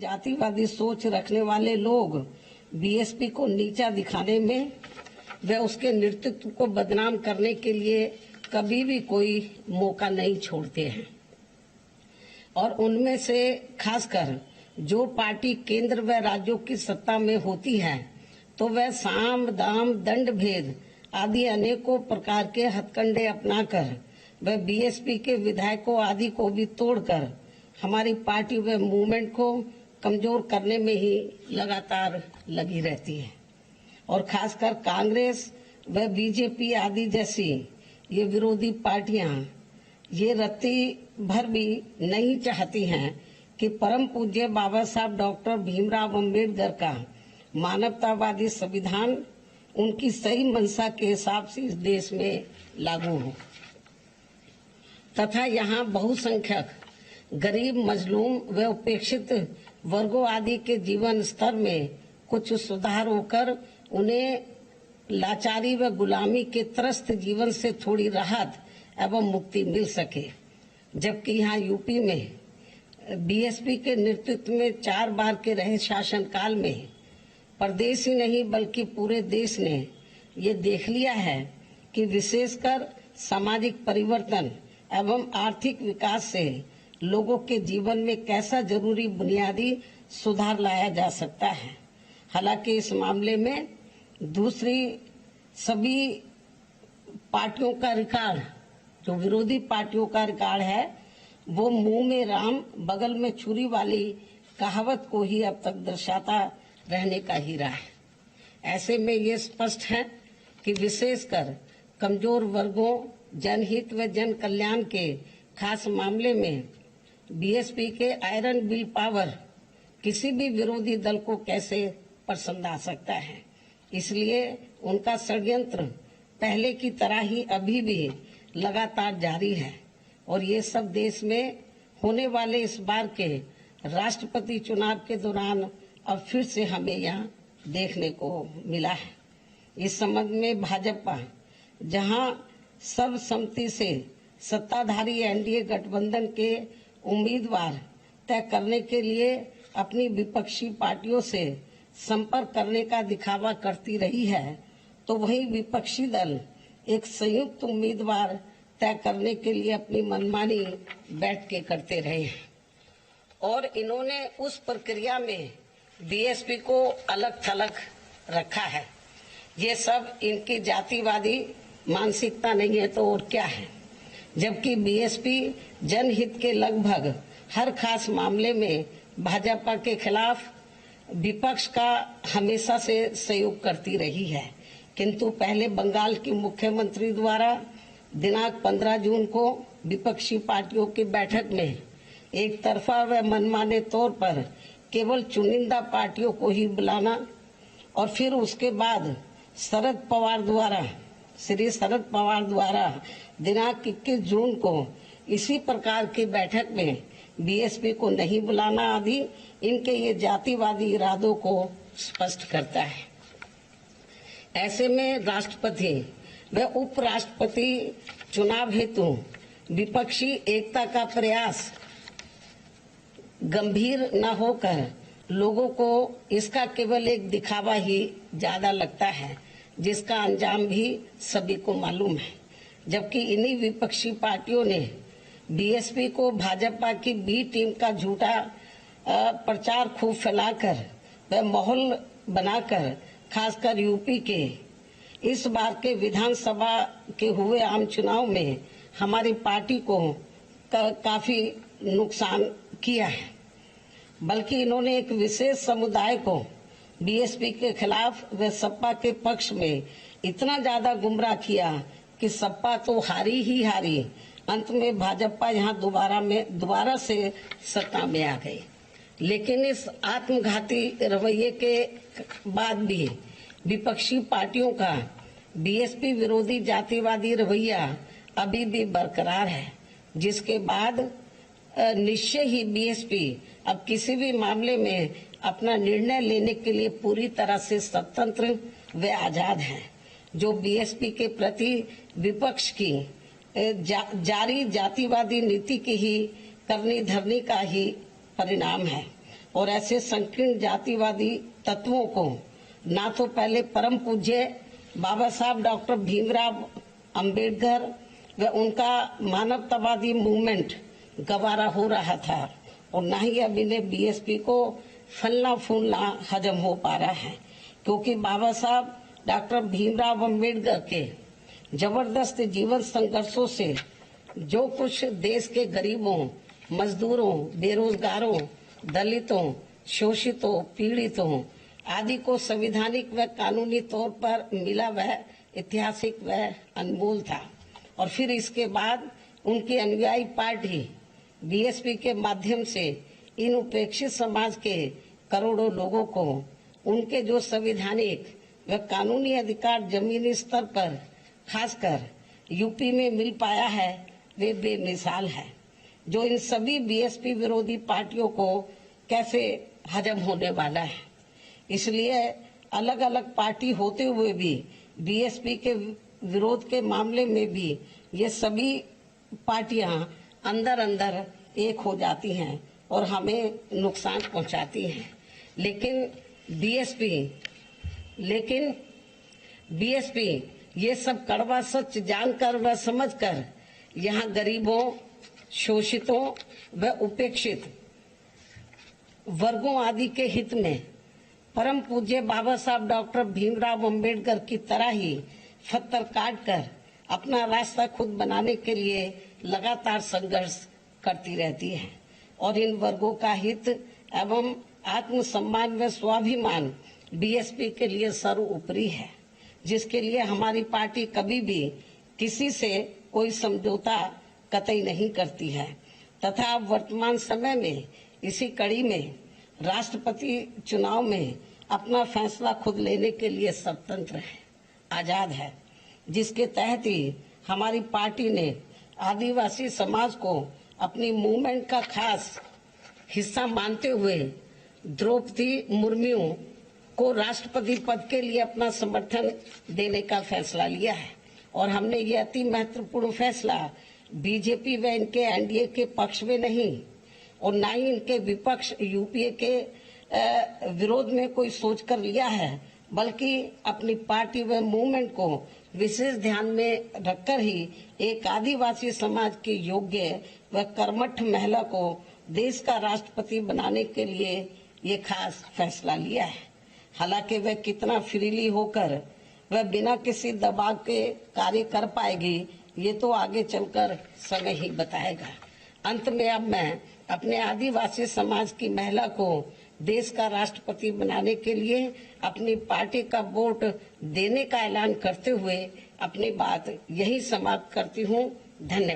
जातिवादी सोच रखने वाले लोग बीएसपी को नीचा दिखाने में व उसके नेतृत्व को बदनाम करने के लिए कभी भी कोई मौका नहीं छोड़ते हैं। और उनमें से खासकर जो पार्टी केंद्र व राज्यों की सत्ता में होती है तो वह साम दाम दंड भेद आदि अनेकों प्रकार के हथकंडे अपनाकर वह बीएसपी के विधायकों आदि को भी तोड़कर हमारी पार्टी व मूवमेंट को कमजोर करने में ही लगातार लगी रहती है। और खासकर कांग्रेस व बीजेपी आदि जैसी ये विरोधी पार्टियां ये रत्ती भर भी नहीं चाहती हैं कि परम पूज्य बाबा साहब डॉक्टर भीमराव अम्बेडकर का मानवतावादी संविधान उनकी सही मंशा के हिसाब से इस देश में लागू हो तथा यहाँ बहुसंख्यक गरीब मजलूम व उपेक्षित वर्गों आदि के जीवन स्तर में कुछ सुधार होकर उन्हें लाचारी व गुलामी के त्रस्त जीवन से थोड़ी राहत एवं मुक्ति मिल सके। जबकि यहाँ यूपी में बीएसपी के नेतृत्व में 4 बार के रहे शासनकाल में प्रदेश ही नहीं बल्कि पूरे देश ने ये देख लिया है कि विशेषकर सामाजिक परिवर्तन एवं आर्थिक विकास से लोगों के जीवन में कैसा जरूरी बुनियादी सुधार लाया जा सकता है। हालांकि इस मामले में दूसरी सभी पार्टियों का रिकॉर्ड, जो विरोधी पार्टियों का रिकॉर्ड है, वो मुंह में राम बगल में छुरी वाली कहावत को ही अब तक दर्शाता रहने का ही रहा है। ऐसे में ये स्पष्ट है कि विशेषकर कमजोर वर्गों, जनहित व जन कल्याण के खास मामले में बीएसपी के आयरन विल पावर किसी भी विरोधी दल को कैसे पसंद आ सकता है। इसलिए उनका षड्यंत्र पहले की तरह ही अभी भी लगातार जारी है और ये सब देश में होने वाले इस बार के राष्ट्रपति चुनाव के दौरान अब फिर से हमें यहाँ देखने को मिला है। इस संबंध में भाजपा जहां सर्वसम्मति से सत्ताधारी एनडीए गठबंधन के उम्मीदवार तय करने के लिए अपनी विपक्षी पार्टियों से संपर्क करने का दिखावा करती रही है, तो वही विपक्षी दल एक संयुक्त उम्मीदवार तय करने के लिए अपनी मनमानी बैठ के करते रहे हैं और इन्होंने उस प्रक्रिया में बीएसपी को अलग थलग रखा है। ये सब इनकी जातिवादी मानसिकता नहीं है तो और क्या है। जबकि बीएसपी जनहित के लगभग हर खास मामले में भाजपा के खिलाफ विपक्ष का हमेशा से सहयोग करती रही है, किंतु पहले बंगाल की मुख्यमंत्री द्वारा दिनांक 15 जून को विपक्षी पार्टियों की बैठक में एक तरफा व मनमाने तौर पर केवल चुनिंदा पार्टियों को ही बुलाना और फिर उसके बाद श्री शरद पवार द्वारा दिनांक 21 जून को इसी प्रकार की बैठक में बीएसपी को नहीं बुलाना आदि इनके ये जातिवादी इरादों को स्पष्ट करता है। ऐसे में राष्ट्रपति व उपराष्ट्रपति चुनाव हेतु विपक्षी एकता का प्रयास गंभीर न होकर लोगों को इसका केवल एक दिखावा ही ज्यादा लगता है, जिसका अंजाम भी सभी को मालूम है। जबकि इन्हीं विपक्षी पार्टियों ने बीएसपी को भाजपा की बी टीम का झूठा प्रचार खूब फैलाकर व माहौल बनाकर खासकर यूपी के इस बार के विधानसभा के हुए आम चुनाव में हमारी पार्टी को काफी नुकसान किया है। बल्कि इन्होंने एक विशेष समुदाय को बीएसपी के खिलाफ व सपा के पक्ष में इतना ज्यादा गुमराह किया कि सपा तो हारी ही हारी, अंत में भाजपा यहाँ दोबारा से सत्ता में आ गई। लेकिन इस आत्मघाती रवैये के बाद भी विपक्षी पार्टियों का बीएसपी विरोधी जातिवादी रवैया अभी भी बरकरार है, जिसके बाद निश्चय ही बीएसपी अब किसी भी मामले में अपना निर्णय लेने के लिए पूरी तरह से स्वतंत्र व आजाद है, जो बीएसपी के प्रति विपक्ष की जारी जातिवादी नीति की ही करनी धरनी का ही परिणाम है। और ऐसे संकीर्ण जातिवादी तत्वों को ना तो पहले परम पूज्य बाबा साहब डॉक्टर भीमराव अंबेडकर व उनका मानवतावादी मूवमेंट गवारा हो रहा था और न ही अब इन्हें बीएसपी को फलना फूलना हजम हो पा रहा है, क्योंकि बाबा साहब डॉक्टर भीमराव अंबेडकर के जबरदस्त जीवन संघर्षों से जो कुछ देश के गरीबों, मजदूरों, बेरोजगारों, दलितों, शोषितों, पीड़ितों आदि को संवैधानिक व कानूनी तौर पर मिला वह ऐतिहासिक व अनमोल था। और फिर इसके बाद उनकी अनुयायी पार्टी बीएसपी के माध्यम से इन उपेक्षित समाज के करोड़ों लोगों को उनके जो संवैधानिक व कानूनी अधिकार जमीनी स्तर पर खासकर यूपी में मिल पाया है, वे बेमिसाल है, जो इन सभी बीएसपी विरोधी पार्टियों को कैसे हजम होने वाला है। इसलिए अलग अलग पार्टी होते हुए भी बीएसपी के विरोध के मामले में भी ये सभी पार्टियां अंदर अंदर एक हो जाती हैं और हमें नुकसान पहुंचाती हैं। लेकिन बीएसपी ये सब कड़वा सच जानकर व समझकर यहाँ गरीबों, शोषितों व उपेक्षित वर्गों आदि के हित में परम पूज्य बाबा साहब डॉक्टर भीमराव अंबेडकर की तरह ही पत्थर काट कर अपना रास्ता खुद बनाने के लिए लगातार संघर्ष करती रहती है और इन वर्गों का हित एवं आत्मसम्मान व स्वाभिमान बीएसपी के लिए सर्वोपरि है, जिसके लिए हमारी पार्टी कभी भी किसी से कोई समझौता कतई नहीं करती है तथा वर्तमान समय में इसी कड़ी में राष्ट्रपति चुनाव में अपना फैसला खुद लेने के लिए स्वतंत्र है, आजाद है, जिसके तहत ही हमारी पार्टी ने आदिवासी समाज को अपनी मूवमेंट का खास हिस्सा मानते हुए द्रौपदी मुर्मू को राष्ट्रपति पद के लिए अपना समर्थन देने का फैसला लिया है। और हमने ये अति महत्वपूर्ण फैसला बीजेपी व इनके एनडीए के पक्ष में नहीं और न ही इनके विपक्ष यूपीए के विरोध में कोई सोचकर लिया है, बल्कि अपनी पार्टी व मूवमेंट को विशेष ध्यान में रखकर ही एक आदिवासी समाज की योग्य व कर्मठ महिला को देश का राष्ट्रपति बनाने के लिए ये खास फैसला लिया है। हालांकि वह कितना फ्रीली होकर वह बिना किसी दबाव के कार्य कर पाएगी, ये तो आगे चलकर समय ही बताएगा। अंत में अब मैं अपने आदिवासी समाज की महिला को देश का राष्ट्रपति बनाने के लिए अपनी पार्टी का वोट देने का ऐलान करते हुए अपनी बात यही समाप्त करती हूँ। धन्यवाद।